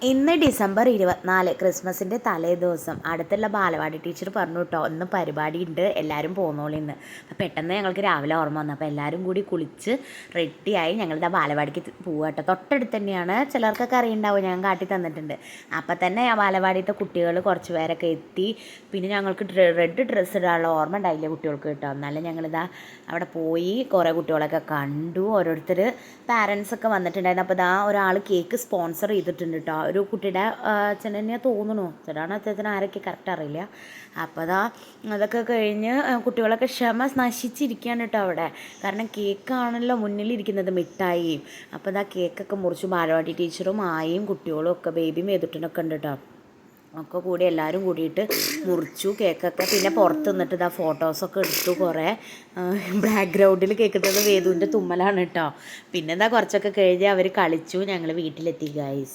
ഇന്ന് ഡിസംബർ 24 ക്രിസ്മസിൻ്റെ തലേ ദിവസം. അടുത്തുള്ള ബാലവാടി ടീച്ചർ പറഞ്ഞു കേട്ടോ, ഇന്ന് പരിപാടി ഉണ്ട്, എല്ലാവരും പോന്നോളി ഇന്ന്. അപ്പം പെട്ടെന്ന് ഞങ്ങൾക്ക് രാവിലെ ഓർമ്മ വന്നു. അപ്പോൾ എല്ലാവരും കൂടി കുളിച്ച് റെഡിയായി ഞങ്ങളിതാ ബാലവാടിക്ക് പോവുക കേട്ടോ. തൊട്ടടുത്ത് തന്നെയാണ്, ചിലർക്കൊക്കെ അറിയുണ്ടാവും, ഞാൻ കാട്ടി തന്നിട്ടുണ്ട്. അപ്പം തന്നെ ആ ബാലവാടിയിലത്തെ കുട്ടികൾ കുറച്ച് പേരൊക്കെ എത്തി. പിന്നെ ഞങ്ങൾക്ക് റെഡ് ഡ്രസ്സ് ഇടാനുള്ള ഓർമ്മ ഉണ്ടായില്ലേ കുട്ടികൾക്ക് കേട്ടോ. എന്നാലും ഞങ്ങളിതാ അവിടെ പോയി കുറേ കുട്ടികളൊക്കെ കണ്ടു. ഓരോരുത്തർ പാരൻസൊക്കെ വന്നിട്ടുണ്ടായിരുന്നു. അപ്പോൾ ഇതാ ഒരാൾ കേക്ക് സ്പോൺസർ ചെയ്തിട്ടുണ്ട് കേട്ടോ. ഒരു കുട്ടിയുടെ അച്ഛൻ തന്നെ തോന്നുന്നു, അച്ഛനാണ് അച്ഛന് ആരൊക്കെ കറക്റ്റ് അറിയില്ല. അപ്പോൾ അതൊക്കെ കഴിഞ്ഞ് കുട്ടികളൊക്കെ ക്ഷമ നശിച്ചിരിക്കുകയാണ് കേട്ടോ അവിടെ. കാരണം കേക്കാണല്ലോ മുന്നിലിരിക്കുന്നത്, മിഠായിയും. അപ്പോൾ ഇതാ കേക്കൊക്കെ മുറിച്ചു. ബാലവാടി ടീച്ചറും ആയും കുട്ടികളും ഒക്കെ ബേബി മേതുട്ടിനൊക്കെ ഉണ്ട് കേട്ടോ. ഒക്കെ കൂടി എല്ലാവരും കൂടിയിട്ട് മുറിച്ചു കേക്കൊക്കെ. പിന്നെ പുറത്ത് നിന്നിട്ട് ഇതാ ഫോട്ടോസൊക്കെ എടുത്തു കുറേ. ബാക്ക്ഗ്രൗണ്ടിൽ കേൾക്കുന്നത് വേദുവിൻ്റെ തുമ്മലാണ് കേട്ടോ. പിന്നെ എന്താ കുറച്ചൊക്കെ കഴിഞ്ഞ് അവർ കളിച്ചു. ഞങ്ങൾ വീട്ടിലെത്തി ഗൈസ്.